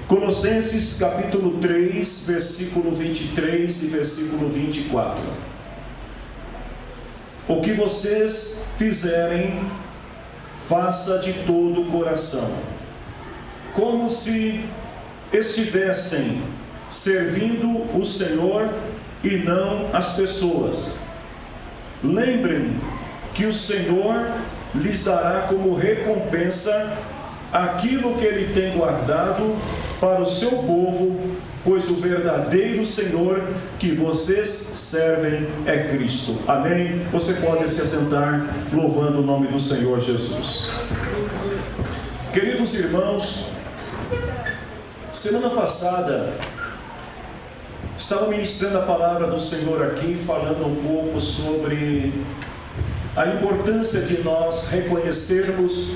Colossenses capítulo 3, versículo 23 e versículo 24. O que vocês fizerem, faça de todo o coração, como se estivessem servindo o Senhor e não as pessoas. Lembrem que o Senhor lhes dará como recompensa aquilo que Ele tem guardado para o seu povo, pois o verdadeiro Senhor que vocês servem é Cristo. Amém? Você pode se assentar louvando o nome do Senhor Jesus. Queridos irmãos, semana passada estava ministrando a palavra do Senhor aqui, falando um pouco sobre a importância de nós reconhecermos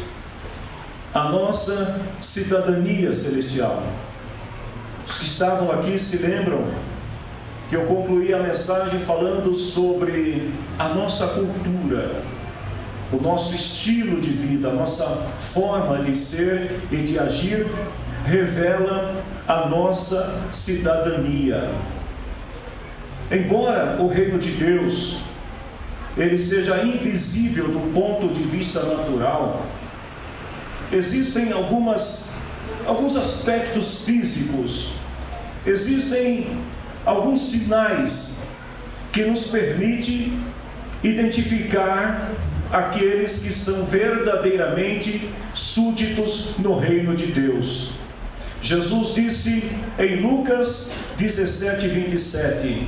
a nossa cidadania celestial. Os que estavam aqui se lembram que eu concluí a mensagem falando sobre a nossa cultura, o nosso estilo de vida, a nossa forma de ser e de agir revela a nossa cidadania. Embora o reino de Deus ele seja invisível do ponto de vista natural, existem alguns aspectos físicos, existem alguns sinais que nos permitem identificar aqueles que são verdadeiramente súditos no reino de Deus. Jesus disse em Lucas 17, 27,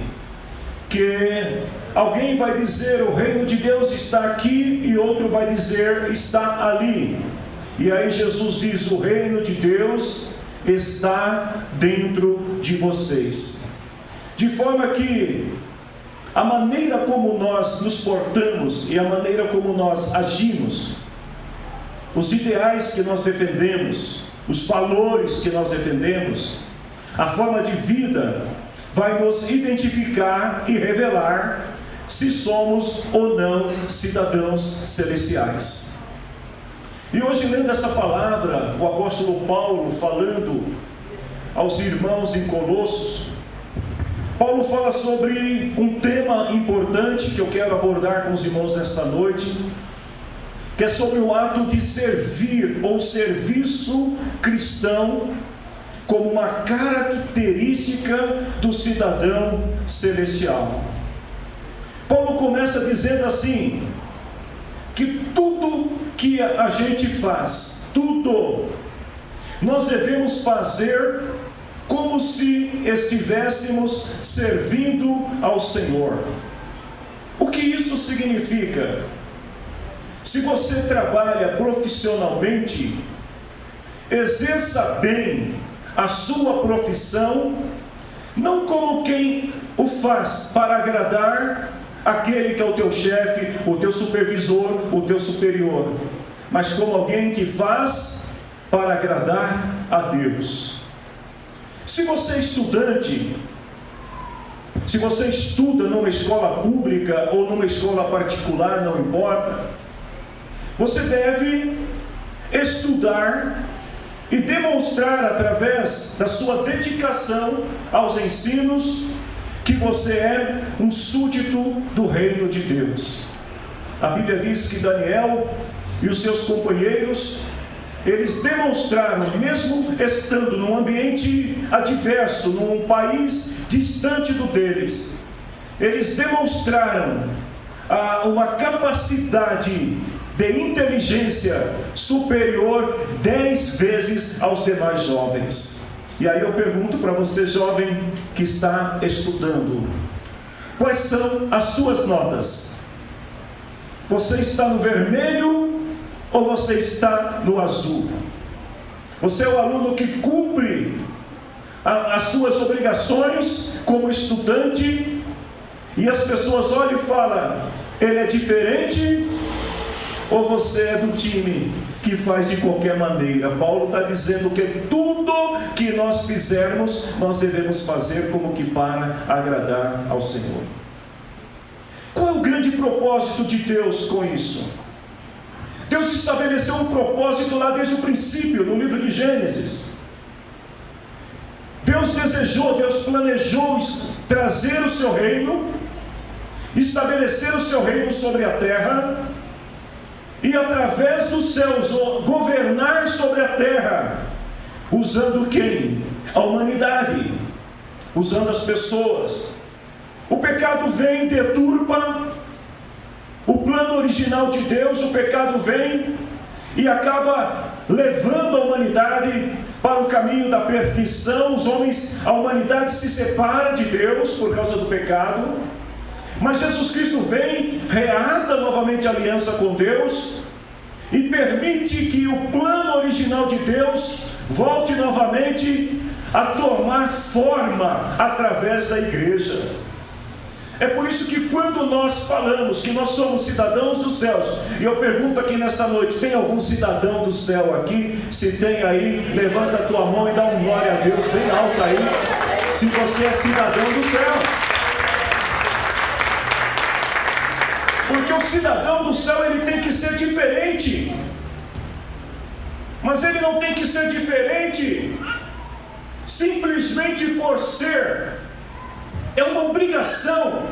que alguém vai dizer o reino de Deus está aqui e outro vai dizer está ali. E aí Jesus diz: o reino de Deus está dentro de vocês. De forma que a maneira como nós nos portamos e a maneira como nós agimos, os ideais que nós defendemos, os valores que nós defendemos, a forma de vida, vai nos identificar e revelar se somos ou não cidadãos celestiais. E hoje, lendo essa palavra, o apóstolo Paulo falando aos irmãos em Colossos, Paulo fala sobre um tema importante que eu quero abordar com os irmãos nesta noite, que é sobre o ato de servir ou serviço cristão como uma característica do cidadão celestial. Paulo começa dizendo assim, que tudo que a gente faz, tudo, nós devemos fazer como se estivéssemos servindo ao Senhor. O que isso significa? Se você trabalha profissionalmente, exerça bem a sua profissão, não como quem o faz para agradar aquele que é o teu chefe, o teu supervisor, o teu superior, mas como alguém que faz para agradar a Deus. Se você é estudante, se você estuda numa escola pública ou numa escola particular, não importa, você deve estudar e demonstrar através da sua dedicação aos ensinos que você é um súdito do reino de Deus. A Bíblia diz que Daniel e os seus companheiros, eles demonstraram, mesmo estando num ambiente adverso, num país distante do deles, eles demonstraram uma capacidade de inteligência superior 10 vezes aos demais jovens. E aí eu pergunto para você, jovem que está estudando, quais são as suas notas? Você está no vermelho ou você está no azul? Você é o aluno que cumpre as suas obrigações como estudante e as pessoas olham e falam, ele é diferente? Ou você é do time que faz de qualquer maneira? Paulo está dizendo que tudo que nós fizermos, nós devemos fazer como que para agradar ao Senhor. Qual é o grande propósito de Deus com isso? Deus estabeleceu um propósito lá desde o princípio, no livro de Gênesis. desejou, Deus planejou trazer o seu reino, estabelecer o seu reino sobre a terra, e através dos céus governar sobre a terra, usando quem? A humanidade, usando as pessoas. O pecado vem, deturpa o plano original de Deus, o pecado vem e acaba levando a humanidade para o caminho da perdição. A humanidade se separa de Deus por causa do pecado. Mas Jesus Cristo vem, reata novamente a aliança com Deus e permite que o plano original de Deus volte novamente a tomar forma através da igreja. É por isso que quando nós falamos que nós somos cidadãos dos céus, e eu pergunto aqui nesta noite, tem algum cidadão do céu aqui? Se tem aí, levanta a tua mão e dá um glória a Deus bem alto aí, se você é cidadão do céu. Porque o cidadão do céu, ele tem que ser diferente. Mas ele não tem que ser diferente simplesmente por ser. É uma obrigação,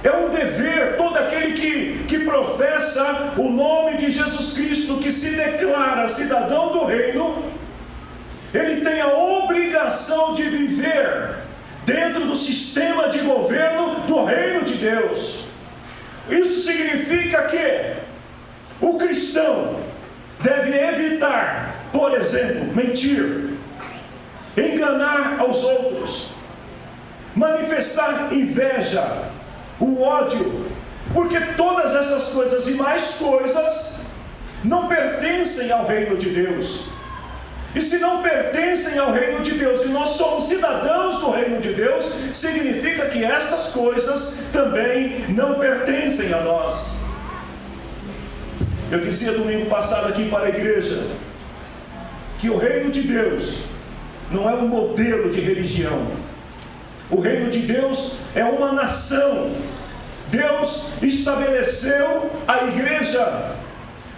é um dever. Todo aquele que professa o nome de Jesus Cristo, que se declara cidadão do reino, ele tem a obrigação de viver dentro do sistema de governo do reino de Deus. Isso significa que o cristão deve evitar, por exemplo, mentir, enganar aos outros, manifestar inveja, o ódio, porque todas essas coisas e mais coisas não pertencem ao reino de Deus. E se não pertencem ao reino de Deus, e nós somos cidadãos do reino de Deus, significa que estas coisas também não pertencem a nós. Eu dizia domingo passado aqui para a igreja, que o reino de Deus não é um modelo de religião. O reino de Deus é uma nação. Deus estabeleceu a igreja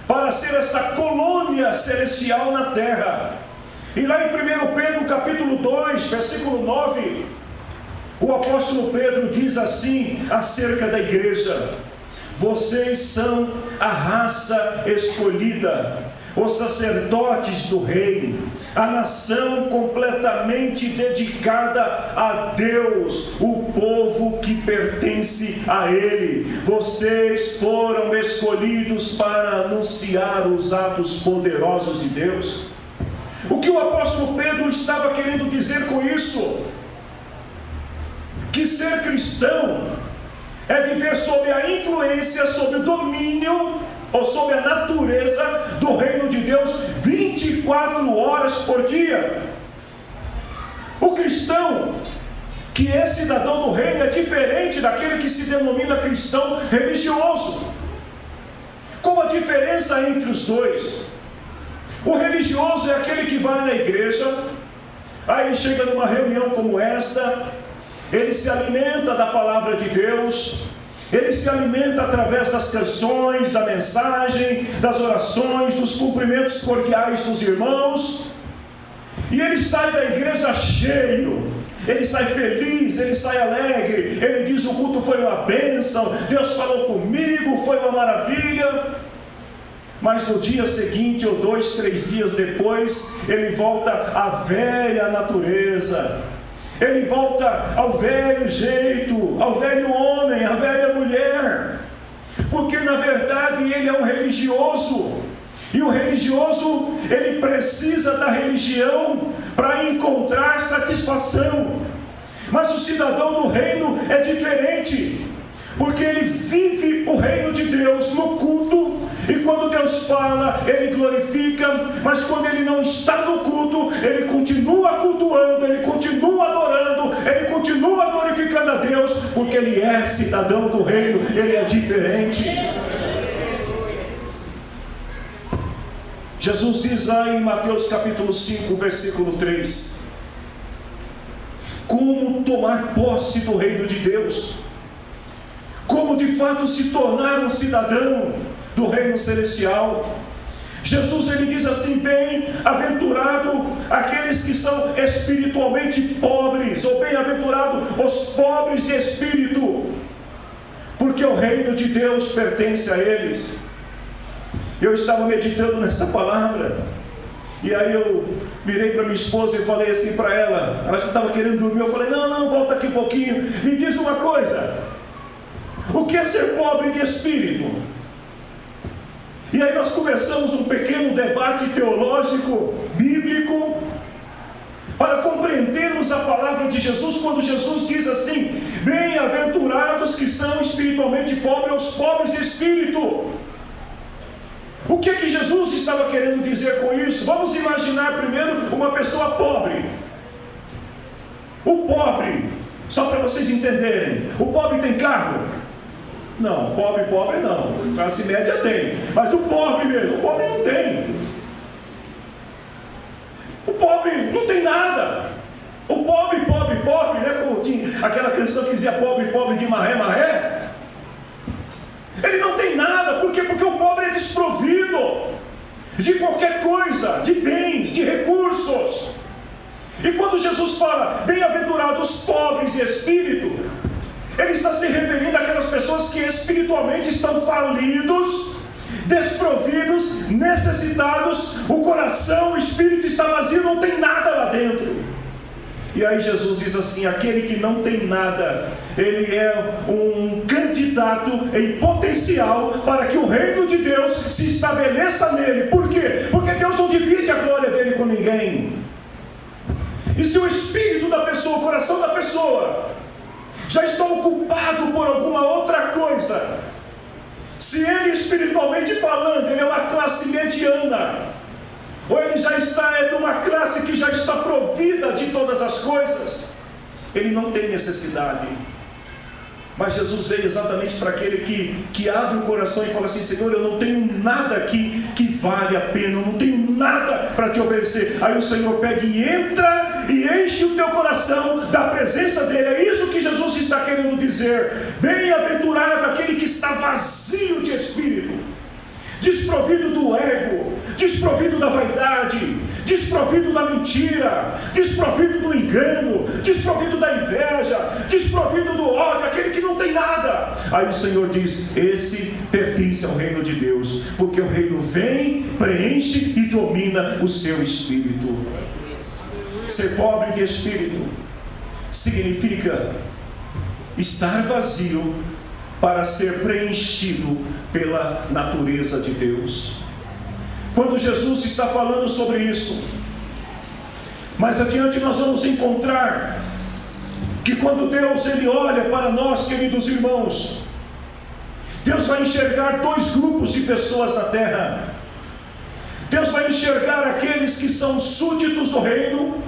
para ser essa colônia celestial na terra. E lá em 1 Pedro capítulo 2, versículo 9, o apóstolo Pedro diz assim acerca da igreja: vocês são a raça escolhida, os sacerdotes do reino, a nação completamente dedicada a Deus, o povo que pertence a Ele. Vocês foram escolhidos para anunciar os atos poderosos de Deus. O que o apóstolo Pedro estava querendo dizer com isso? Que ser cristão é viver sob a influência, sob o domínio ou sob a natureza do reino de Deus 24 horas por dia. O cristão que é cidadão do reino é diferente daquele que se denomina cristão religioso. Qual a diferença entre os dois? O religioso é aquele que vai na igreja, aí ele chega numa reunião como esta, ele se alimenta da palavra de Deus, ele se alimenta através das canções, da mensagem, das orações, dos cumprimentos cordiais dos irmãos, e ele sai da igreja cheio, ele sai feliz, ele sai alegre, ele diz: o culto foi uma bênção, Deus falou comigo, foi uma maravilha. Mas no dia seguinte, ou 2, 3 dias depois, ele volta à velha natureza, ele volta ao velho jeito, ao velho homem, à velha mulher, porque na verdade ele é um religioso, e o religioso, ele precisa da religião para encontrar satisfação. Mas o cidadão do reino é diferente, porque ele vive o reino de Deus no culto, e quando Deus fala, ele glorifica, mas quando ele não está no culto, ele continua cultuando, ele continua adorando, ele continua glorificando a Deus, porque ele é cidadão do reino, ele é diferente. Jesus diz lá em Mateus capítulo 5, versículo 3, como tomar posse do reino de Deus, como de fato se tornar um cidadão do reino celestial. Jesus, ele diz assim: bem-aventurado aqueles que são espiritualmente pobres, ou bem-aventurados os pobres de espírito, porque o reino de Deus pertence a eles. Eu estava meditando nessa palavra, e aí eu virei para minha esposa e falei assim para ela, ela já estava querendo dormir, eu falei, não, volta aqui um pouquinho, me diz uma coisa, o que é ser pobre de espírito? E aí nós começamos um pequeno debate teológico, bíblico, para compreendermos a palavra de Jesus, quando Jesus diz assim, bem-aventurados que são espiritualmente pobres, os pobres de espírito. O que que Jesus estava querendo dizer com isso? Vamos imaginar primeiro uma pessoa pobre. O pobre, só para vocês entenderem, o pobre tem carro? Não, pobre não, classe média tem, mas o pobre mesmo, o pobre não tem. O pobre não tem nada. O pobre, né? Como tinha aquela canção que dizia pobre de maré. Ele não tem nada, por quê? Porque o pobre é desprovido de qualquer coisa, de bens, de recursos. E quando Jesus fala, bem-aventurados os pobres de espírito, ele está se referindo àquelas pessoas que espiritualmente estão falidos, desprovidos, necessitados, o coração, o espírito está vazio, não tem nada lá dentro. E aí Jesus diz assim, aquele que não tem nada, ele é um candidato em potencial para que o reino de Deus se estabeleça nele. Por quê? Porque Deus não divide a glória dele com ninguém. E se o espírito da pessoa, o coração da pessoa já está ocupado por alguma outra coisa, se ele espiritualmente falando, ele é uma classe mediana, ou ele já está de uma classe que já está provida de todas as coisas, ele não tem necessidade. Mas Jesus veio exatamente para aquele que abre o coração e fala assim, Senhor, eu não tenho nada aqui que vale a pena, eu não tenho nada para te oferecer. Aí o Senhor pega e entra e enche o teu coração da presença dele. É isso que Jesus está querendo dizer. Bem-aventurado aquele que está vazio de espírito, desprovido do ego, desprovido da vaidade, desprovido da mentira, desprovido do engano, desprovido da inveja, desprovido do ódio, aquele que não tem nada. Aí o Senhor diz, esse pertence ao reino de Deus, porque o reino vem, preenche e domina o seu espírito. Ser pobre de espírito significa estar vazio para ser preenchido pela natureza de Deus. Quando Jesus está falando sobre isso, mais adiante nós vamos encontrar que quando Deus ele olha para nós, queridos irmãos, Deus vai enxergar dois grupos de pessoas na terra. Deus vai enxergar aqueles que são súditos do reino,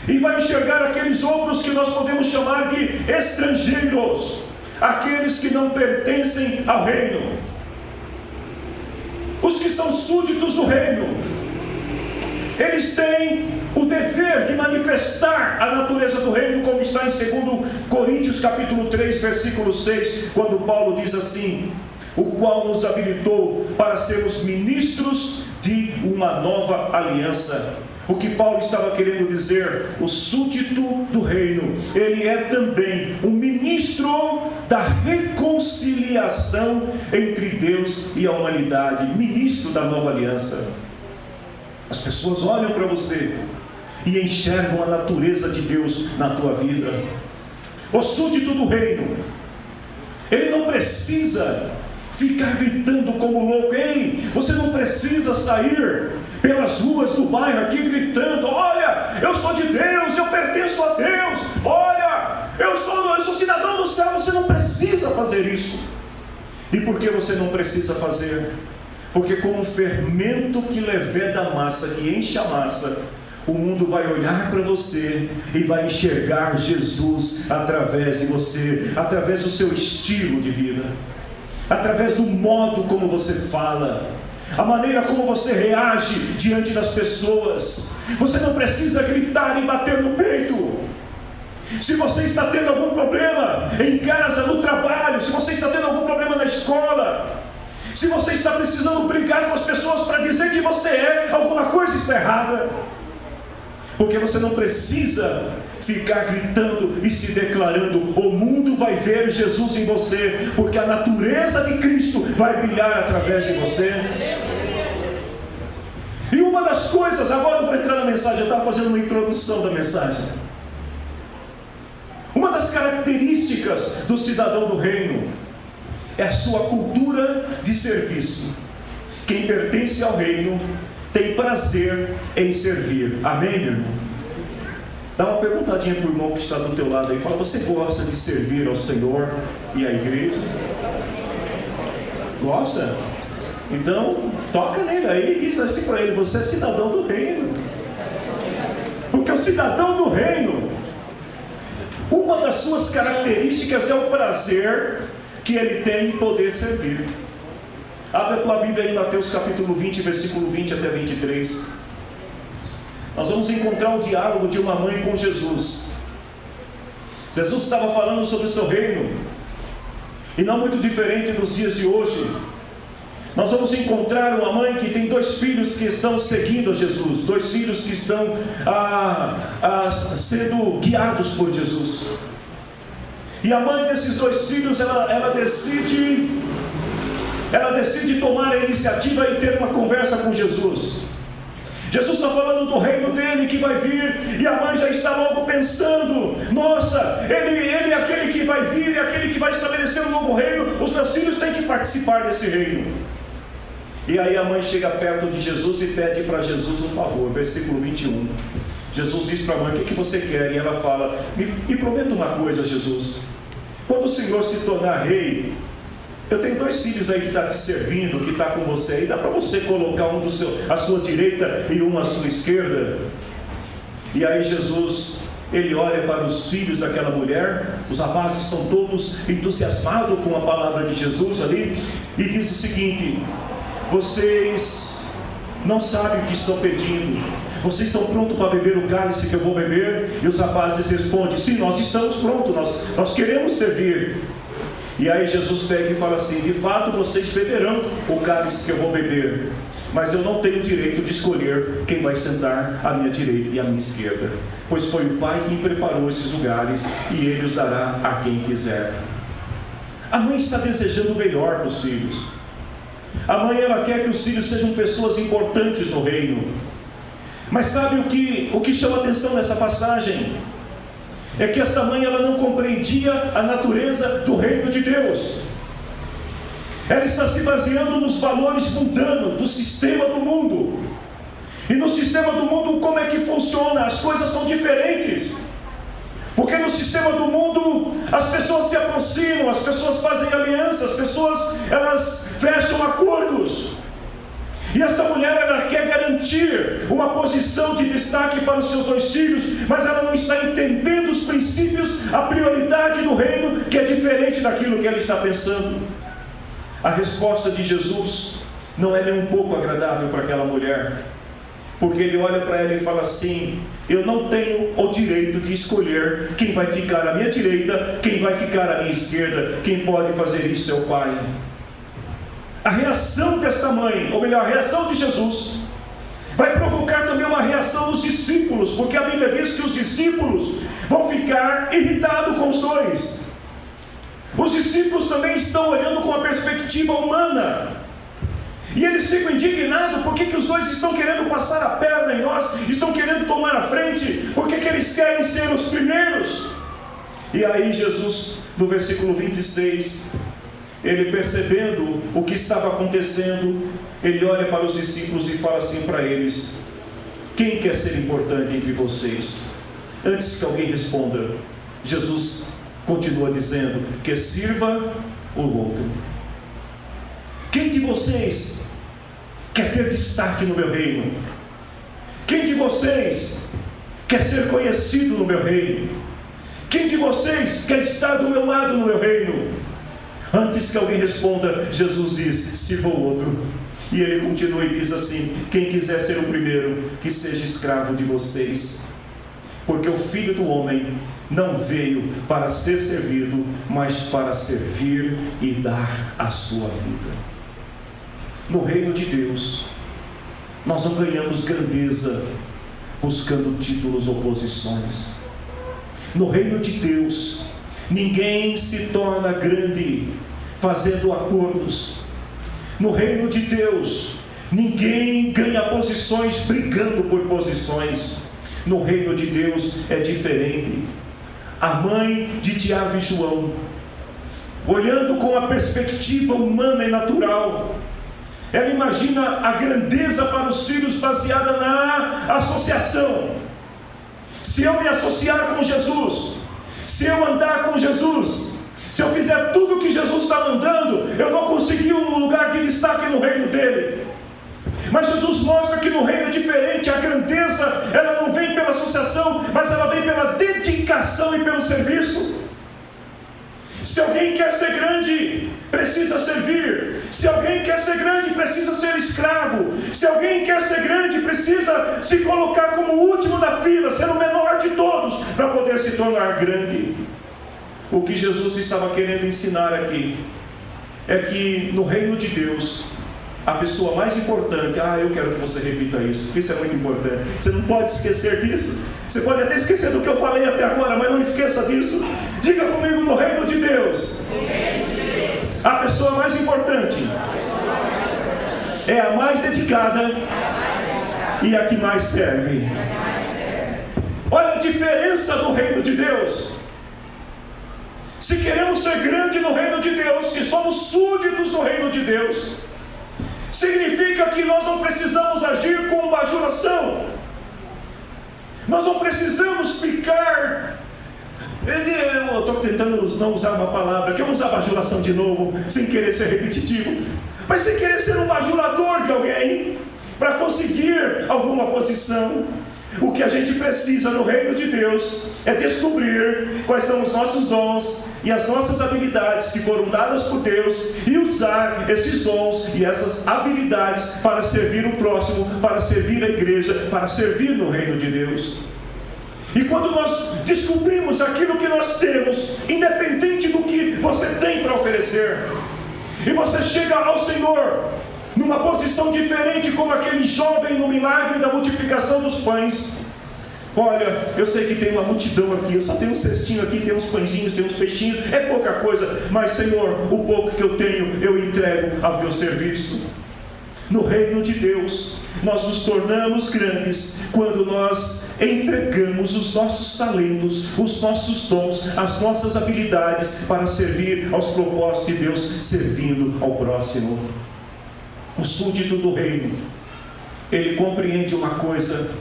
e vai enxergar aqueles outros que nós podemos chamar de estrangeiros, aqueles que não pertencem ao reino. Os que são súditos do reino, eles têm o dever de manifestar a natureza do reino, como está em 2 Coríntios capítulo 3, versículo 6, quando Paulo diz assim, o qual nos habilitou para sermos ministros de uma nova aliança. O que Paulo estava querendo dizer, o súdito do reino, ele é também um ministro da reconciliação entre Deus e a humanidade, ministro da nova aliança. As pessoas olham para você e enxergam a natureza de Deus na tua vida. O súdito do reino, ele não precisa ficar gritando como louco. Ei, você não precisa sair pelas ruas do bairro aqui gritando, olha, eu sou de Deus, eu pertenço a Deus, olha, eu sou cidadão do céu. Você não precisa fazer isso. E por que você não precisa fazer? Porque como um fermento que leveda a massa, que enche a massa, o mundo vai olhar para você e vai enxergar Jesus através de você, através do seu estilo de vida, através do modo como você fala, a maneira como você reage diante das pessoas. Você não precisa gritar e bater no peito. Se você está tendo algum problema em casa, no trabalho, se você está tendo algum problema na escola, se você está precisando brigar com as pessoas para dizer que você é, alguma coisa está errada. Porque você não precisa ficar gritando e se declarando. O mundo vai ver Jesus em você, porque a natureza de Cristo vai brilhar através de você. E uma das coisas, agora eu vou entrar na mensagem, eu estava fazendo uma introdução da mensagem. Uma das características do cidadão do reino é a sua cultura de serviço. Quem pertence ao reino tem prazer em servir. Amém, meu irmão? Dá uma perguntadinha para o irmão que está do teu lado aí. Fala, você gosta de servir ao Senhor e à igreja? Gosta? Então, toca nele aí e diz assim para ele, você é cidadão do reino. Porque o cidadão do reino, uma das suas características é o prazer que ele tem em poder servir. Abre a tua Bíblia aí em Mateus capítulo 20, versículo 20 até 23. Nós vamos encontrar o diálogo de uma mãe com Jesus. Jesus estava falando sobre o seu reino, e não muito diferente dos dias de hoje. Nós vamos encontrar uma mãe que tem 2 filhos que estão seguindo a Jesus, 2 filhos que estão sendo guiados por Jesus. E a mãe desses 2 filhos, ela decide tomar a iniciativa e ter uma conversa com Jesus. Jesus está falando do reino dele que vai vir, e a mãe já está logo pensando, nossa, ele é aquele que vai vir, é aquele que vai estabelecer um novo reino, os meus filhos têm que participar desse reino. E aí a mãe chega perto de Jesus e pede para Jesus um favor, versículo 21. Jesus diz para a mãe, o que você quer? E ela fala, me prometa uma coisa, Jesus, quando o Senhor se tornar rei, eu tenho 2 filhos aí que estão te servindo, que está com você aí, dá para você colocar um à sua direita e um à sua esquerda? E aí Jesus, ele olha para os filhos daquela mulher, os rapazes estão todos entusiasmados com a palavra de Jesus ali, e diz o seguinte, vocês não sabem o que estão pedindo, vocês estão prontos para beber o cálice que eu vou beber? E os rapazes respondem, sim, nós estamos prontos, nós queremos servir. E aí Jesus pega e fala assim, de fato vocês beberão o cálice que eu vou beber, mas eu não tenho direito de escolher quem vai sentar à minha direita e à minha esquerda, pois foi o Pai quem preparou esses lugares, e Ele os dará a quem quiser. A mãe está desejando o melhor para os filhos. A mãe, ela quer que os filhos sejam pessoas importantes no reino. Mas sabe o que chama atenção nessa passagem? É que esta mãe, ela não compreendia a natureza do reino de Deus. Ela está se baseando nos valores mundanos, do sistema do mundo. E no sistema do mundo, como é que funciona? As coisas são diferentes. Porque no sistema do mundo, as pessoas se aproximam, as pessoas fazem alianças, as pessoas, elas fecham acordos. E essa mulher, ela quer garantir uma posição de destaque para os seus 2 filhos, mas ela não está entendendo os princípios, a prioridade do reino, que é diferente daquilo que ela está pensando. A resposta de Jesus não é nem um pouco agradável para aquela mulher, porque ele olha para ela e fala assim, eu não tenho o direito de escolher quem vai ficar à minha direita, quem vai ficar à minha esquerda, quem pode fazer isso é o Pai. A reação desta mãe, ou melhor, a reação de Jesus, vai provocar também uma reação dos discípulos, porque a Bíblia diz que os discípulos vão ficar irritados com os 2. Os discípulos também estão olhando com a perspectiva humana, e eles ficam indignados, por que os 2 estão querendo passar a perna em nós, estão querendo tomar a frente, por que eles querem ser os primeiros? E aí Jesus, no versículo 26, ele percebendo o que estava acontecendo, ele olha para os discípulos e fala assim para eles, quem quer ser importante entre vocês? Antes que alguém responda, Jesus continua dizendo, que sirva o outro. Quem de vocês quer ter destaque no meu reino? Quem de vocês quer ser conhecido no meu reino? Quem de vocês quer estar do meu lado no meu reino? Antes que alguém responda, Jesus diz, sirva o outro. E ele continua e diz assim, quem quiser ser o primeiro, que seja escravo de vocês. Porque o Filho do Homem não veio para ser servido, mas para servir e dar a sua vida. No reino de Deus, nós não ganhamos grandeza buscando títulos ou posições. No reino de Deus, ninguém se torna grande fazendo acordos. No reino de Deus, ninguém ganha posições brigando por posições. No reino de Deus é diferente. A mãe de Tiago e João, olhando com a perspectiva humana e natural, ela imagina a grandeza para os filhos baseada na associação. Se eu me associar com Jesus, se eu andar com Jesus, se eu fizer tudo o que Jesus está mandando, eu vou conseguir um lugar de destaque no reino dele. Mas Jesus mostra que no reino é diferente. A grandeza, ela não vem pela associação, mas ela vem pela dedicação e pelo serviço. Se alguém quer ser grande, precisa servir. Se alguém quer ser grande, precisa ser escravo. Se alguém quer ser grande, precisa se colocar como o último da fila, ser o menor de todos, para poder se tornar grande. O que Jesus estava querendo ensinar aqui é que no reino de Deus, a pessoa mais importante, eu quero que você repita isso, porque isso é muito importante. Você não pode esquecer disso. Você pode até esquecer do que eu falei até agora, mas não esqueça disso. Diga comigo: no reino de Deus, a pessoa mais importante é a mais dedicada e a que mais serve. Olha a diferença do reino de Deus. Se queremos ser grande no reino de Deus, se somos súditos do reino de Deus, significa que nós não precisamos agir com bajulação. Nós não precisamos ficar... Eu estou tentando não usar uma palavra, que eu vou usar bajulação de novo, sem querer ser repetitivo, mas sem querer ser um bajulador de alguém, para conseguir alguma posição. O que a gente precisa no reino de Deus é descobrir quais são os nossos dons e as nossas habilidades que foram dadas por Deus, e usar esses dons e essas habilidades para servir o próximo, para servir a igreja, para servir no reino de Deus. E quando nós descobrimos aquilo que nós temos, independente do que você tem para oferecer, e você chega ao Senhor numa posição diferente, como aquele jovem no milagre da multiplicação dos pães. Olha, eu sei que tem uma multidão aqui, eu só tenho um cestinho aqui, tem uns pãezinhos, tem uns peixinhos, é pouca coisa, mas Senhor, o pouco que eu tenho, eu entrego ao teu serviço. No reino de Deus, nós nos tornamos grandes quando nós entregamos os nossos talentos, os nossos dons, as nossas habilidades para servir aos propósitos de Deus, servindo ao próximo. O súdito do reino, ele compreende uma coisa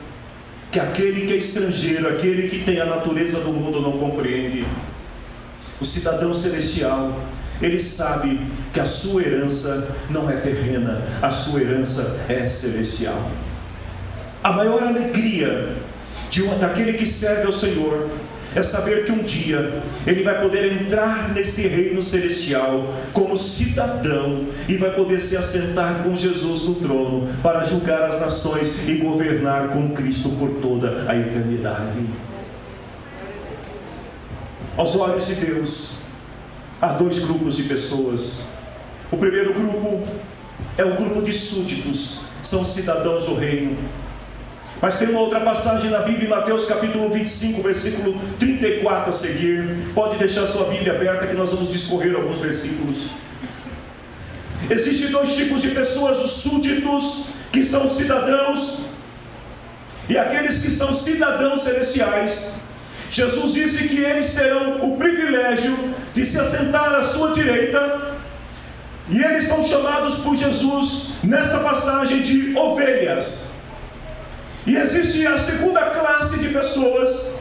que aquele que é estrangeiro, aquele que tem a natureza do mundo não compreende. O cidadão celestial, ele sabe que a sua herança não é terrena, a sua herança é celestial. A maior alegria daquele que serve ao Senhor é saber que um dia ele vai poder entrar nesse reino celestial como cidadão e vai poder se assentar com Jesus no trono para julgar as nações e governar com Cristo por toda a eternidade. Aos olhos de Deus, há dois grupos de pessoas. O primeiro grupo é o grupo de súditos, são cidadãos do reino. Mas tem uma outra passagem na Bíblia, em Mateus capítulo 25, versículo 34 a seguir. Pode deixar sua Bíblia aberta que nós vamos discorrer alguns versículos. Existem dois tipos de pessoas: os súditos, que são cidadãos, e aqueles que são cidadãos celestiais. Jesus disse que eles terão o privilégio de se assentar à sua direita, e eles são chamados por Jesus, nesta passagem, de ovelhas. E existe a segunda classe de pessoas,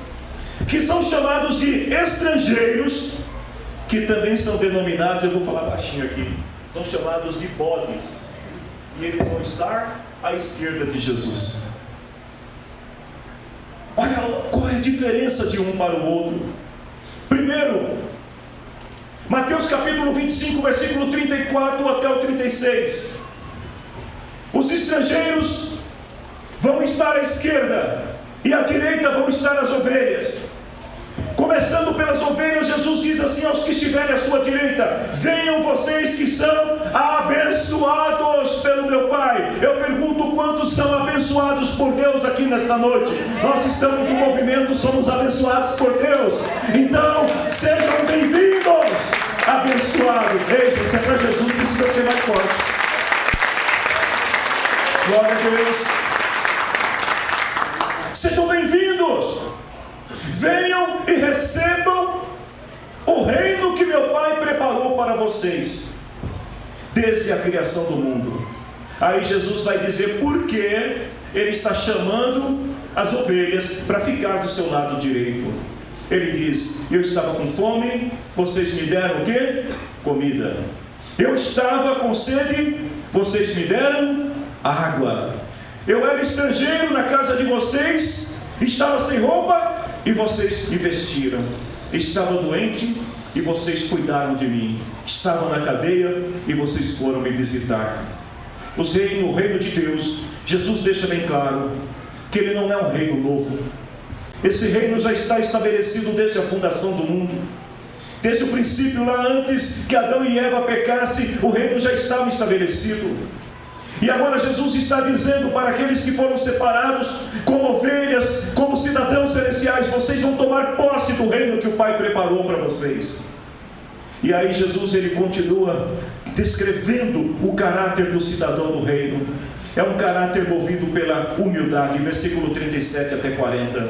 que são chamados de estrangeiros, que também são denominados, eu vou falar baixinho aqui, são chamados de bodes, e eles vão estar à esquerda de Jesus. Olha qual é a diferença de um para o outro. Primeiro, Mateus capítulo 25, versículo 34 até o 36. Os estrangeiros vão estar à esquerda, e à direita vão estar as ovelhas. começando pelas ovelhas, Jesus diz assim aos que estiverem à sua direita: venham vocês que são abençoados pelo meu Pai. Eu pergunto, quantos são abençoados por Deus aqui nesta noite? Nós estamos no movimento, somos abençoados por Deus. Então, sejam bem-vindos, abençoados. Ei, gente, se é para Jesus, precisa ser mais forte. Glória a Deus. Sejam bem-vindos. Venham e recebam o reino que meu Pai preparou para vocês desde a criação do mundo. Aí Jesus vai dizer por que Ele está chamando as ovelhas para ficar do seu lado direito. Ele diz: eu estava com fome, vocês me deram o quê? Comida. Eu estava com sede, vocês me deram água. Eu era estrangeiro na casa de vocês, estava sem roupa e vocês me vestiram. Estava doente e vocês cuidaram de mim. Estava na cadeia e vocês foram me visitar. O reino de Deus, Jesus deixa bem claro que Ele não é um reino novo. Esse reino já está estabelecido desde a fundação do mundo. Desde o princípio, lá antes que Adão e Eva pecassem, o reino já estava estabelecido. E agora Jesus está dizendo para aqueles que foram separados como ovelhas, como cidadãos celestiais: vocês vão tomar posse do reino que o Pai preparou para vocês. E aí Jesus, ele continua descrevendo o caráter do cidadão do reino. É um caráter movido pela humildade. Versículo 37 até 40.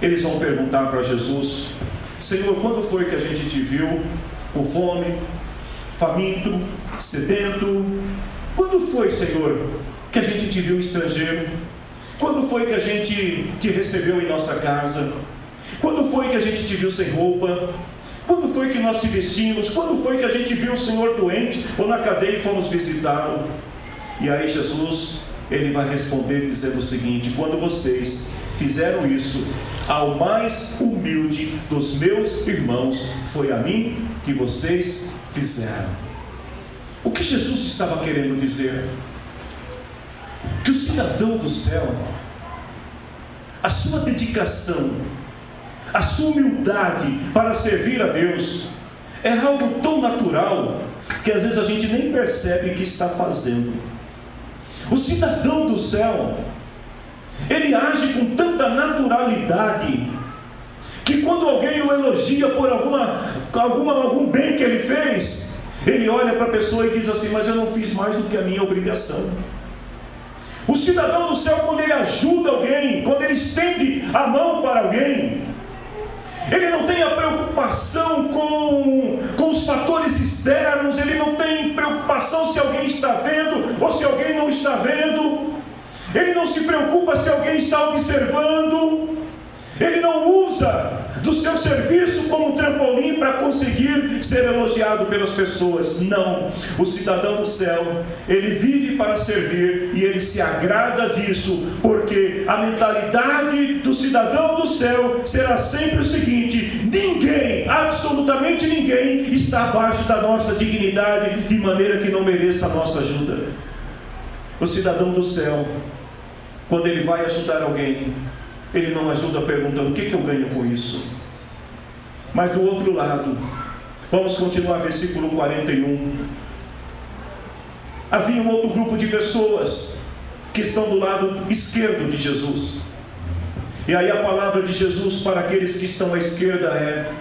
Eles vão perguntar para Jesus: Senhor, quando foi que a gente te viu com fome, faminto, sedento? Quando foi, Senhor, que a gente te viu estrangeiro? Quando foi que a gente te recebeu em nossa casa? Quando foi que a gente te viu sem roupa? Quando foi que nós te vestimos? Quando foi que a gente viu o Senhor doente ou na cadeia e fomos visitá-lo? E aí Jesus, ele vai responder dizendo o seguinte: quando vocês fizeram isso ao mais humilde dos meus irmãos, foi a mim que vocês fizeram. O que Jesus estava querendo dizer? Que o cidadão do céu, a sua dedicação, a sua humildade para servir a Deus, é algo tão natural que às vezes a gente nem percebe que está fazendo. O cidadão do céu, ele age com tanta naturalidade que quando alguém o elogia por algum bem que ele fez, ele olha para a pessoa e diz assim: mas eu não fiz mais do que a minha obrigação. O cidadão do céu, quando ele ajuda alguém, quando ele estende a mão para alguém, ele não tem a preocupação com os fatores externos, ele não tem preocupação se alguém está vendo ou se alguém não está vendo, ele não se preocupa se alguém está observando, ele não usa do seu serviço como um trampolim para conseguir ser elogiado pelas pessoas. Não, o cidadão do céu, ele vive para servir e ele se agrada disso, porque a mentalidade do cidadão do céu será sempre o seguinte: ninguém, absolutamente ninguém, está abaixo da nossa dignidade de maneira que não mereça a nossa ajuda. O cidadão do céu, quando ele vai ajudar alguém, ele não ajuda perguntando: o que eu ganho com isso? Mas do outro lado, vamos continuar versículo 41. Havia um outro grupo de pessoas que estão do lado esquerdo de Jesus. E aí a palavra de Jesus para aqueles que estão à esquerda é: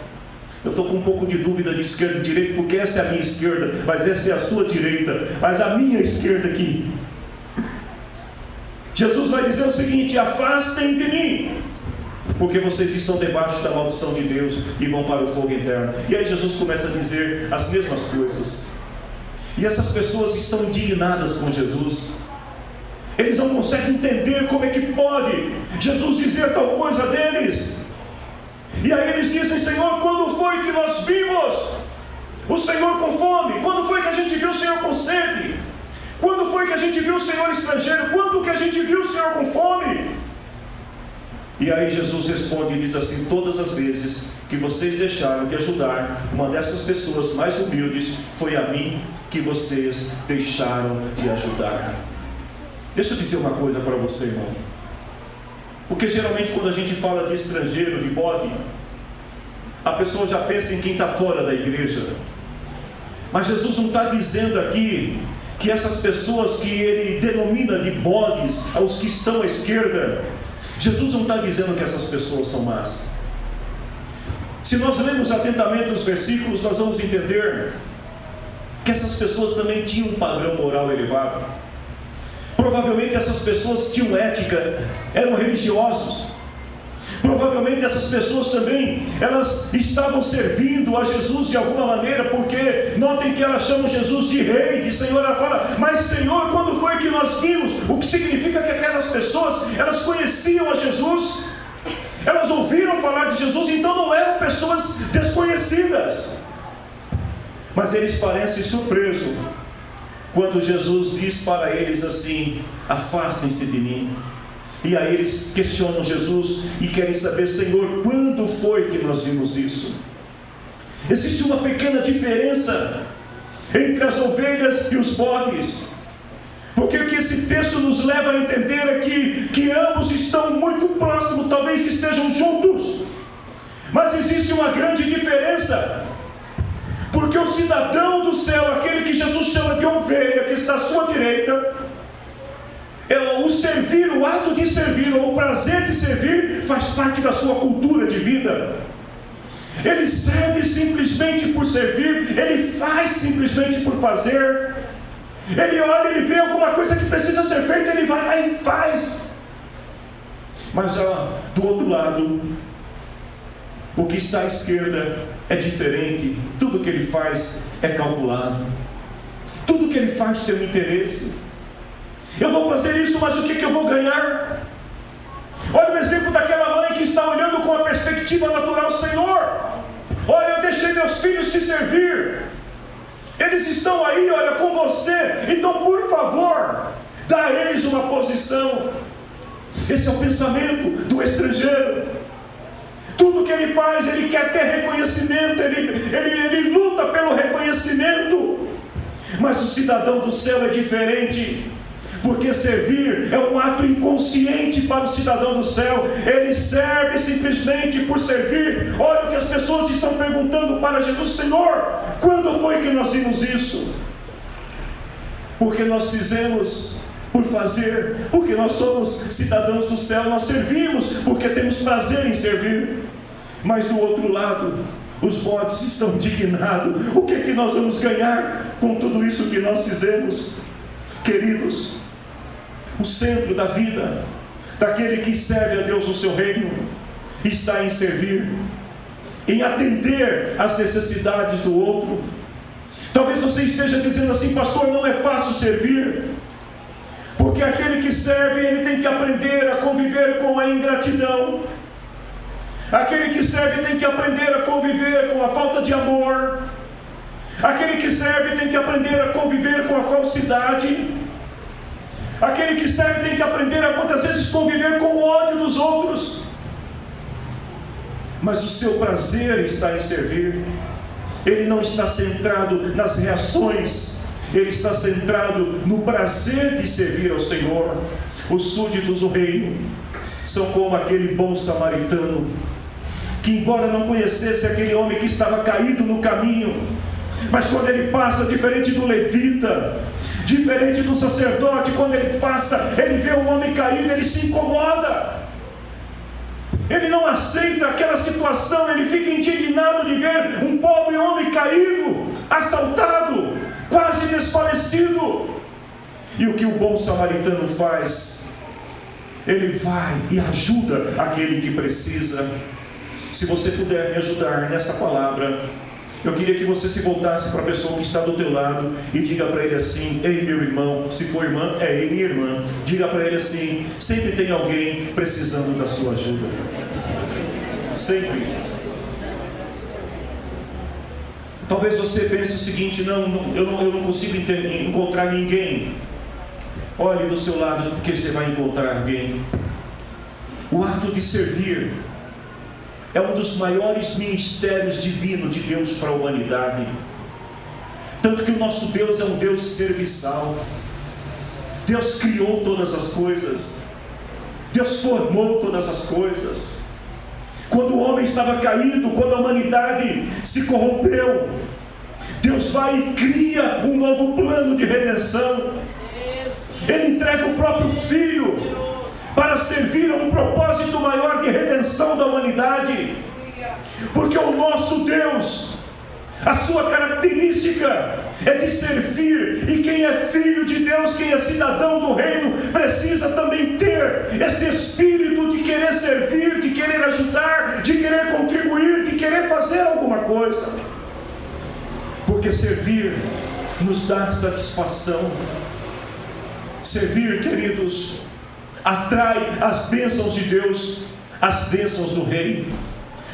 eu estou com um pouco de dúvida de esquerda e direita, porque essa é a minha esquerda, mas essa é a sua direita, mas a minha esquerda aqui. Jesus vai dizer o seguinte: afastem de mim, porque vocês estão debaixo da maldição de Deus e vão para o fogo eterno. E aí Jesus começa a dizer as mesmas coisas. E essas pessoas estão indignadas com Jesus. Eles não conseguem entender como é que pode Jesus dizer tal coisa deles. E aí eles dizem: Senhor, quando foi que nós vimos o Senhor com fome? Quando foi que a gente viu o Senhor com sede? Quando foi que a gente viu o Senhor estrangeiro? Quando que a gente viu o Senhor com fome? E aí Jesus responde e diz assim: todas as vezes que vocês deixaram de ajudar uma dessas pessoas mais humildes, foi a mim que vocês deixaram de ajudar. Deixa eu dizer uma coisa para você, irmão. Porque geralmente quando a gente fala de estrangeiro, de bode, a pessoa já pensa em quem está fora da igreja. Mas Jesus não está dizendo aqui que essas pessoas que ele denomina de bodes, aos que estão à esquerda, Jesus não está dizendo que essas pessoas são más. Se nós lermos atentamente os versículos, nós vamos entender que essas pessoas também tinham um padrão moral elevado. Provavelmente essas pessoas tinham ética, eram religiosos. Provavelmente essas pessoas também, elas estavam servindo a Jesus de alguma maneira, porque notem que elas chamam Jesus de rei, de Senhor. Ela fala, mas Senhor, quando foi que nós vimos? O que significa que aquelas pessoas, elas conheciam a Jesus, elas ouviram falar de Jesus, então não eram pessoas desconhecidas. Mas eles parecem surpresos quando Jesus diz para eles assim: afastem-se de mim. E aí eles questionam Jesus e querem saber, Senhor, quando foi que nós vimos isso? Existe uma pequena diferença entre as ovelhas e os bodes, porque o que esse texto nos leva a entender é que ambos estão muito próximos, talvez estejam juntos, mas existe uma grande diferença, porque o cidadão do céu, aquele que Jesus chama de ovelha, que está à sua direita, o servir, o ato de servir, ou o prazer de servir, faz parte da sua cultura de vida. Ele serve simplesmente por servir, ele faz simplesmente por fazer. Ele olha, ele vê alguma coisa que precisa ser feita, ele vai lá e faz. Mas do outro lado, o que está à esquerda é diferente. Tudo que ele faz é calculado, tudo que ele faz tem um interesse. Eu vou fazer isso, mas o que eu vou ganhar? Olha o exemplo daquela mãe que está olhando com a perspectiva natural. Senhor, olha, eu deixei meus filhos te servir, eles estão aí, olha, com você, então por favor, dá a eles uma posição. Esse é o pensamento do estrangeiro. Tudo que ele faz, ele quer ter reconhecimento, ele luta pelo reconhecimento. Mas o cidadão do céu é diferente, porque servir é um ato inconsciente para o cidadão do céu. Ele serve simplesmente por servir. Olha o que as pessoas estão perguntando para Jesus: Senhor, quando foi que nós vimos isso? Porque nós fizemos por fazer, porque nós somos cidadãos do céu, nós servimos porque temos prazer em servir. Mas do outro lado, os bodes estão indignados. O que nós vamos ganhar com tudo isso que nós fizemos? Queridos, o centro da vida daquele que serve a Deus no seu reino está em servir, em atender às necessidades do outro. Talvez você esteja dizendo assim: pastor, não é fácil servir, porque aquele que serve, ele tem que aprender a conviver com a ingratidão. Aquele que serve tem que aprender a conviver com a falta de amor. Aquele que serve tem que aprender a conviver com a falsidade. Aquele que serve tem que aprender a muitas vezes conviver com o ódio dos outros. Mas o seu prazer está em servir. Ele não está centrado nas reações, ele está centrado no prazer de servir ao Senhor. Os súditos do reino são como aquele bom samaritano, que embora não conhecesse aquele homem que estava caído no caminho, mas quando ele passa, diferente do levita, diferente do sacerdote, quando ele passa, ele vê um homem caído, ele se incomoda, ele não aceita aquela situação, ele fica indignado de ver um pobre homem caído, assaltado, quase desfalecido. E o que o bom samaritano faz? Ele vai e ajuda aquele que precisa. Se você puder me ajudar nesta palavra, eu queria que você se voltasse para a pessoa que está do teu lado e diga para ele assim: ei, meu irmão, se for irmã, ei, minha irmã, diga para ele assim: sempre tem alguém precisando da sua ajuda. Sempre. Talvez você pense o seguinte: eu não consigo encontrar ninguém. Olhe do seu lado, porque você vai encontrar alguém. O ato de servir é um dos maiores ministérios divinos de Deus para a humanidade. Tanto que o nosso Deus é um Deus serviçal. Deus criou todas as coisas, Deus formou todas as coisas. quando o homem estava caído, quando a humanidade se corrompeu, Deus vai e cria um novo plano de redenção. Ele entrega o próprio Filho para servir a um propósito maior de redenção da humanidade. Porque o nosso Deus, a sua característica é de servir, e quem é filho de Deus, quem é cidadão do reino, precisa também ter esse espírito de querer servir, de querer ajudar, de querer contribuir, de querer fazer alguma coisa. Porque servir nos dá satisfação. Servir, queridos, atrai as bênçãos de Deus, as bênçãos do reino.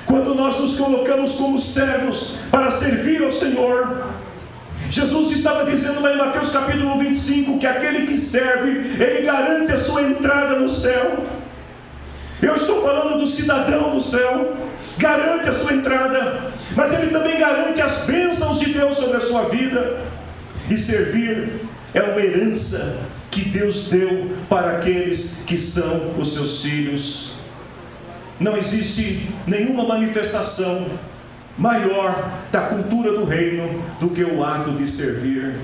Quando nós nos colocamos como servos para servir ao Senhor, Jesus estava dizendo lá em Mateus capítulo 25, que aquele que serve, ele garante a sua entrada no céu. Eu estou falando do cidadão do céu, garante a sua entrada, mas ele também garante as bênçãos de Deus sobre a sua vida. E servir é uma herança que Deus deu para aqueles que são os seus filhos. Não existe nenhuma manifestação maior da cultura do reino do que o ato de servir.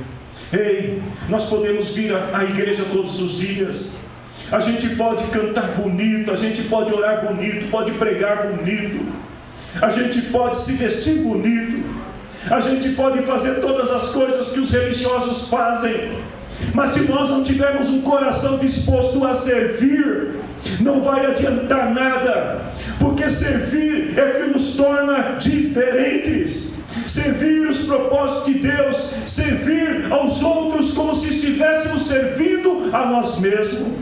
Ei, nós podemos vir à igreja todos os dias, a gente pode cantar bonito, a gente pode orar bonito, pode pregar bonito, a gente pode se vestir bonito, a gente pode fazer todas as coisas que os religiosos fazem, mas se nós não tivermos um coração disposto a servir, não vai adiantar nada. Porque servir é que nos torna diferentes. Servir os propósitos de Deus, servir aos outros como se estivéssemos servindo a nós mesmos.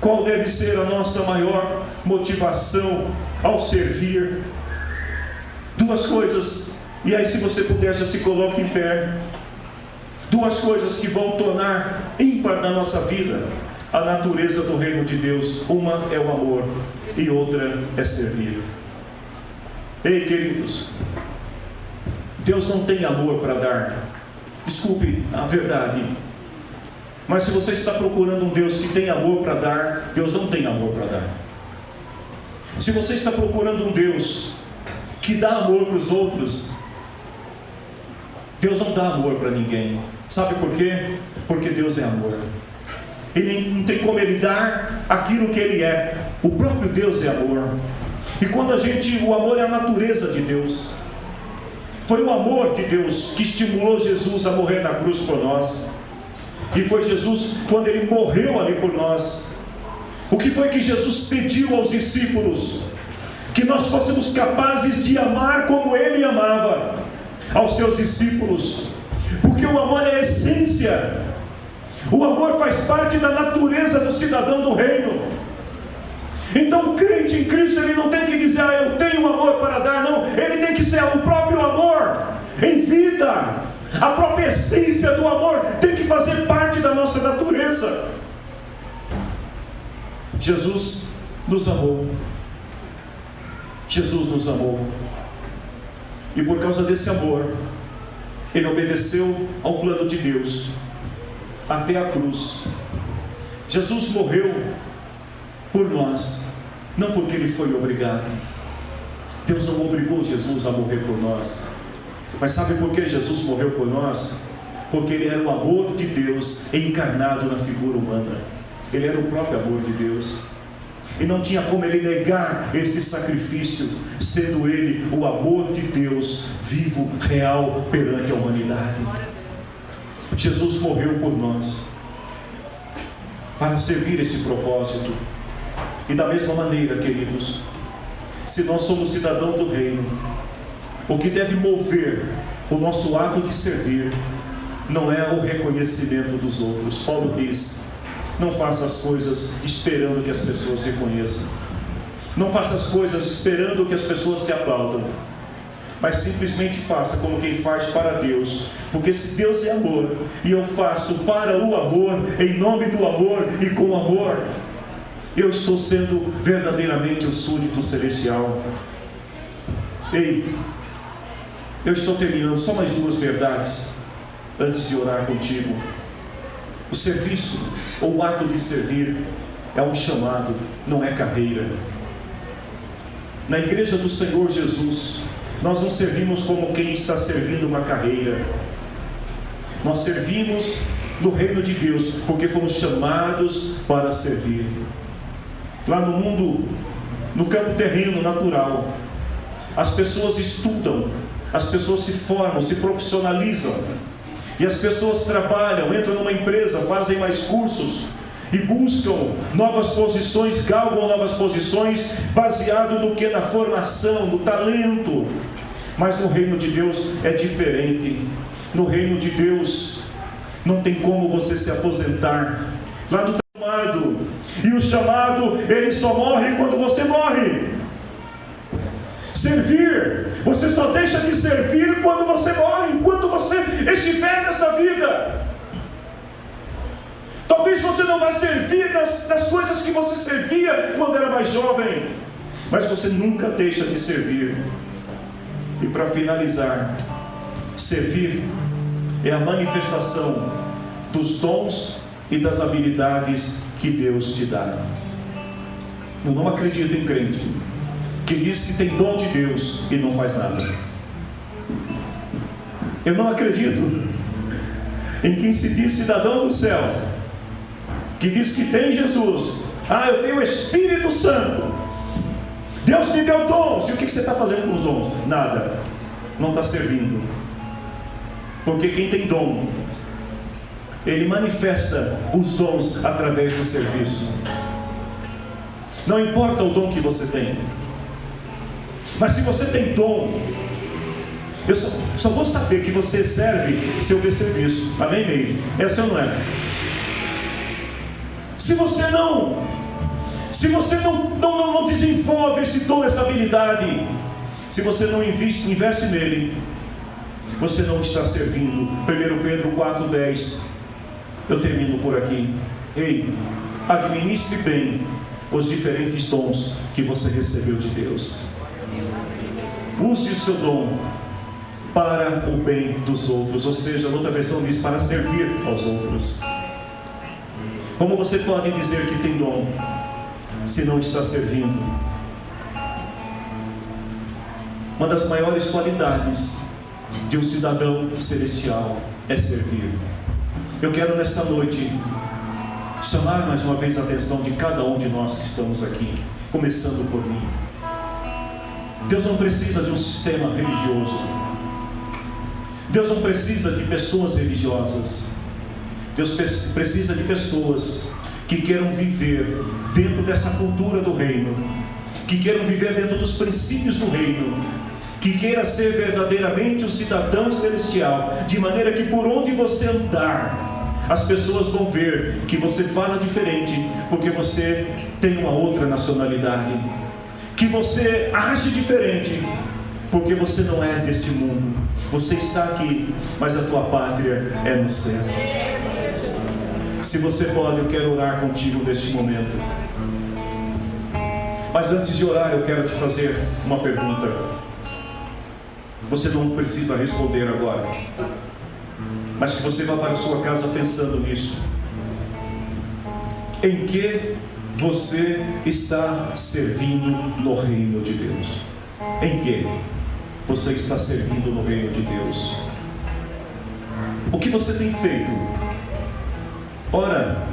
Qual deve ser a nossa maior motivação ao servir? Duas coisas, e aí se você puder já se coloque em pé. Duas coisas que vão tornar ímpar na nossa vida a natureza do reino de Deus. Uma é o amor e outra é servir. Ei, queridos, Deus não tem amor para dar. Desculpe a verdade, mas se você está procurando um Deus que tem amor para dar, Deus não tem amor para dar. Se você está procurando um Deus que dá amor para os outros, Deus não dá amor para ninguém. Sabe por quê? Porque Deus é amor. Ele não tem como Ele dar aquilo que Ele é. O próprio Deus é amor. E quando o amor é a natureza de Deus. Foi o amor de Deus que estimulou Jesus a morrer na cruz por nós. E foi Jesus, quando Ele morreu ali por nós, o que foi que Jesus pediu aos discípulos? Que nós fôssemos capazes de amar como Ele amava aos seus discípulos. Porque o amor é a essência. O amor faz parte da natureza do cidadão do reino. Então o crente em Cristo, ele não tem que dizer, eu tenho amor para dar, não. Ele tem que ser o próprio amor em vida. A própria essência do amor tem que fazer parte da nossa natureza. Jesus nos amou. Jesus nos amou. E por causa desse amor, Ele obedeceu ao plano de Deus até a cruz. Jesus morreu por nós, não porque Ele foi obrigado. Deus não obrigou Jesus a morrer por nós. Mas sabe por que Jesus morreu por nós? Porque Ele era o amor de Deus encarnado na figura humana. Ele era o próprio amor de Deus. E não tinha como Ele negar este sacrifício, sendo Ele o amor de Deus vivo, real, perante a humanidade. Jesus morreu por nós para servir esse propósito. E da mesma maneira, queridos, se nós somos cidadãos do reino, o que deve mover o nosso ato de servir não é o reconhecimento dos outros. Paulo diz: não faça as coisas esperando que as pessoas reconheçam. Não faça as coisas esperando que as pessoas te aplaudam. Mas simplesmente faça como quem faz para Deus. Porque se Deus é amor, e eu faço para o amor, em nome do amor e com amor, eu estou sendo verdadeiramente o súdito celestial. Ei, eu estou terminando. Só mais duas verdades antes de orar contigo. O serviço, ou o ato de servir, é um chamado, não é carreira. Na igreja do Senhor Jesus, nós não servimos como quem está servindo uma carreira. Nós servimos no reino de Deus, porque fomos chamados para servir. Lá no mundo, no campo terreno, natural, as pessoas estudam, as pessoas se formam, se profissionalizam, e as pessoas trabalham, entram numa empresa, fazem mais cursos, e buscam novas posições, galgam novas posições, baseado no que? Na formação, no talento. Mas no reino de Deus é diferente. No reino de Deus não tem como você se aposentar. Lá do chamado, e o chamado, ele só morre quando você morre. Servir, você só deixa de servir quando você morre, enquanto você estiver nessa vida. Talvez você não vá servir nas coisas que você servia quando era mais jovem, mas você nunca deixa de servir. E para finalizar, servir é a manifestação dos dons e das habilidades que Deus te dá. Eu não acredito em crente que diz que tem dom de Deus e não faz nada. Eu não acredito em quem se diz cidadão do céu, que diz que tem Jesus. Eu tenho o Espírito Santo, Deus me deu dons. E o que você está fazendo com os dons? Nada. Não está servindo. Porque quem tem dom, ele manifesta os dons através do serviço. Não importa o dom que você tem, mas se você tem dom, eu só vou saber que você serve se eu ver serviço. Amém, meio? É assim ou não é? Se você não desenvolve esse dom, essa habilidade, se você não investe nele, você não está servindo. 1 Pedro 4,10. Eu termino por aqui. Administre bem os diferentes dons que você recebeu de Deus. Use o seu dom para o bem dos outros, ou seja, outra versão diz, para servir aos outros. Como você pode dizer que tem dom se não está servindo? Uma das maiores qualidades de um cidadão celestial é servir. Eu quero nesta noite chamar mais uma vez a atenção de cada um de nós que estamos aqui, começando por mim. Deus não precisa de um sistema religioso. Deus não precisa de pessoas religiosas. Deus precisa de pessoas que queiram viver dentro dessa cultura do reino, que queiram viver dentro dos princípios do reino, que queira ser verdadeiramente um cidadão celestial, de maneira que por onde você andar, as pessoas vão ver que você fala diferente, porque você tem uma outra nacionalidade, que você age diferente, porque você não é desse mundo. Você está aqui, mas a tua pátria é no céu. Se você pode, eu quero orar contigo neste momento. Mas antes de orar, eu quero te fazer uma pergunta. Você não precisa responder agora, mas que você vá para a sua casa pensando nisso. Em que você está servindo no reino de Deus? Em que você está servindo no reino de Deus? O que você tem feito? Ora,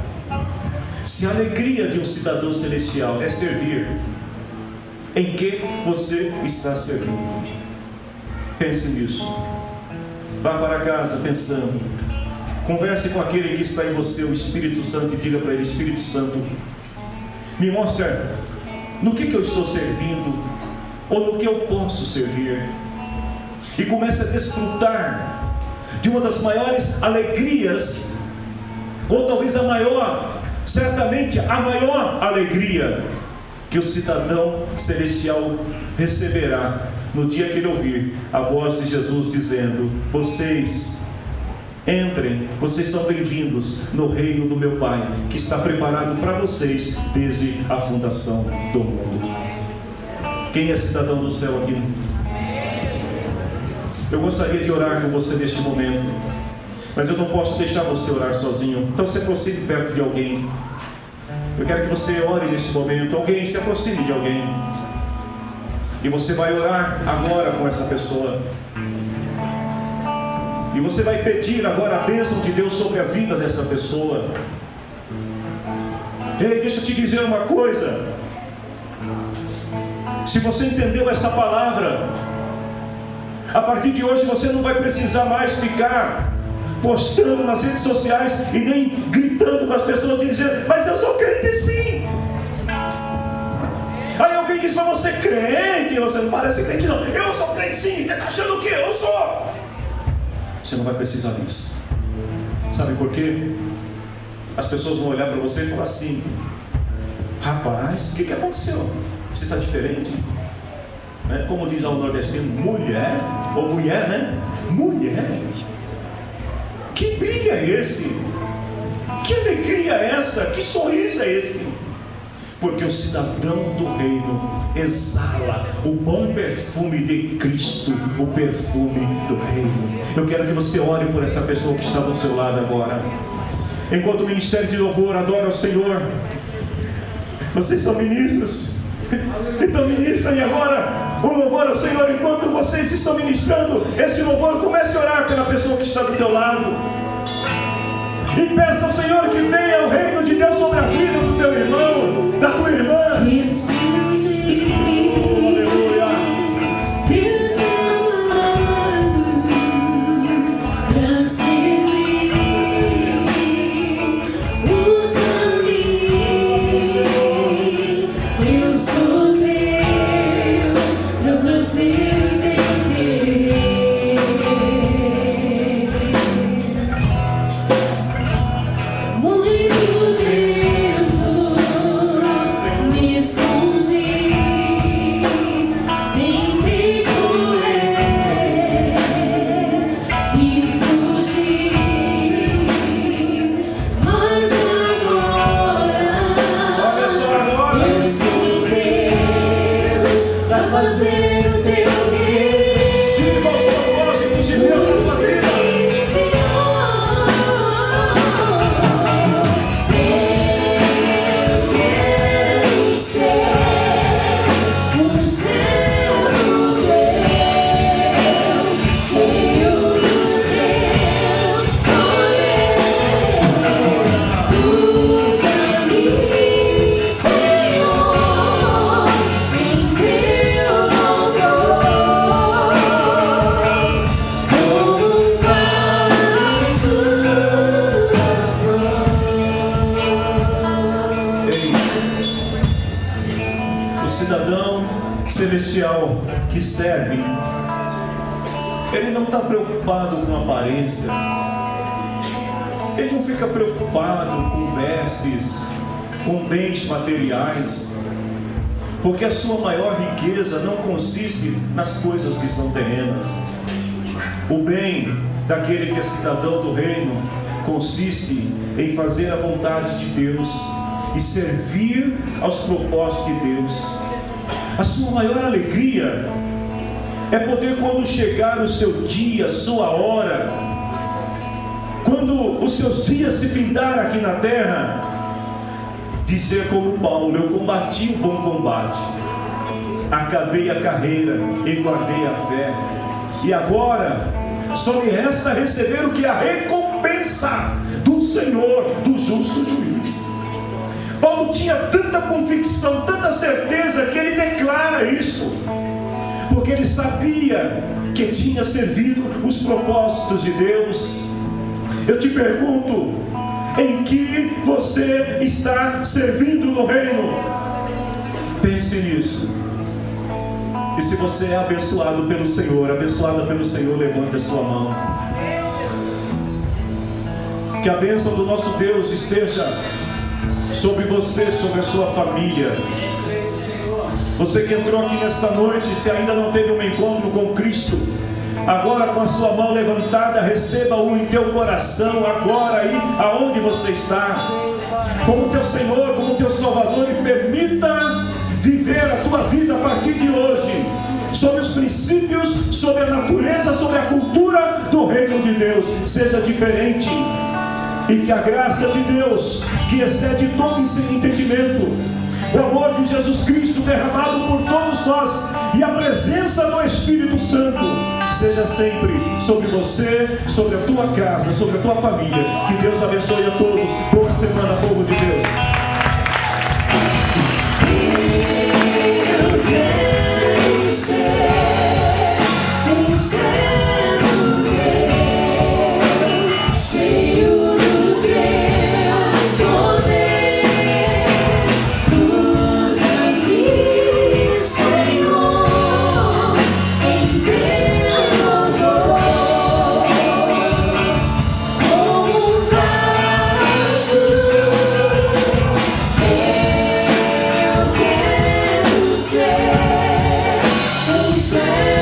se a alegria de um cidadão celestial é servir, em que você está servindo? Pense nisso. Vá para casa pensando. Converse com aquele que está em você, o Espírito Santo, e diga para ele: Espírito Santo, me mostra no que eu estou servindo, ou no que eu posso servir. E comece a desfrutar de uma das maiores alegrias, ou talvez a maior, certamente a maior alegria que o cidadão celestial receberá no dia que ele ouvir a voz de Jesus dizendo: vocês entrem, vocês são bem-vindos no reino do meu Pai, que está preparado para vocês desde a fundação do mundo. Quem é cidadão do céu aqui? Eu gostaria de orar com você neste momento, mas eu não posso deixar você orar sozinho. Então se aproxime perto de alguém. Eu quero que você ore neste momento. Alguém, se aproxime de alguém. E você vai orar agora com essa pessoa. E você vai pedir agora a bênção de Deus sobre a vida dessa pessoa. Ei, deixa eu te dizer uma coisa. Se você entendeu essa palavra, a partir de hoje você não vai precisar mais ficar postando nas redes sociais e nem gritando com as pessoas e dizendo: mas eu sou crente sim. Aí alguém diz: mas você é crente? Você não parece crente não. Eu sou crente sim. Você está achando o quê? Eu sou. Você não vai precisar disso. Sabe por quê? As pessoas vão olhar para você e falar assim: rapaz, o que aconteceu? Você está diferente. Como diz lá o nordestino, mulher, ou mulher, né? Mulher, que brilho é esse? Que alegria é esta? Que sorriso é esse? Porque o cidadão do reino exala o bom perfume de Cristo, o perfume do reino. Eu quero que você ore por essa pessoa que está do seu lado agora. Enquanto o ministério de louvor adora o Senhor, vocês são ministros, então ministrem agora o louvor ao Senhor. Enquanto vocês estão ministrando esse louvor, comece a orar pela pessoa que está do teu lado e peça ao Senhor que venha o reino de Deus sobre a vida do teu irmão, da tua irmã. Celestial que serve, ele não está preocupado com aparência, ele não fica preocupado com vestes, com bens materiais, porque a sua maior riqueza não consiste nas coisas que são terrenas. O bem daquele que é cidadão do reino consiste em fazer a vontade de Deus e servir aos propósitos de Deus. A sua maior alegria é poder, quando chegar o seu dia, a sua hora, quando os seus dias se findar aqui na terra, dizer como Paulo: eu combati o bom combate, acabei a carreira e guardei a fé, e agora só me resta receber o que é a recompensa do Senhor, do justo juiz. Paulo tinha tanta convicção, tanta certeza, que ele declara isso, porque ele sabia que tinha servido os propósitos de Deus. Eu te pergunto: em que você está servindo no reino? Pense nisso. E se você é abençoado pelo Senhor, abençoada pelo Senhor, levante a sua mão. Que a bênção do nosso Deus esteja sobre você, sobre a sua família. Você que entrou aqui nesta noite, se ainda não teve um encontro com Cristo, agora com a sua mão levantada, receba-o em teu coração, agora aí, aonde você está, como teu Senhor, como teu Salvador, e permita viver a tua vida a partir de hoje, sobre os princípios, sobre a natureza, sobre a cultura do reino de Deus. Seja diferente, e que a graça de Deus, que excede todo entendimento, o amor de Jesus Cristo derramado por todos nós, e a presença do Espírito Santo seja sempre sobre você, sobre a tua casa, sobre a tua família. Que Deus abençoe a todos. Boa semana, povo de Deus. Eu quero ser um ser cheio do teu poder. Usa-me, Senhor, em teu louvor, como um vaso. Eu quero ser um ser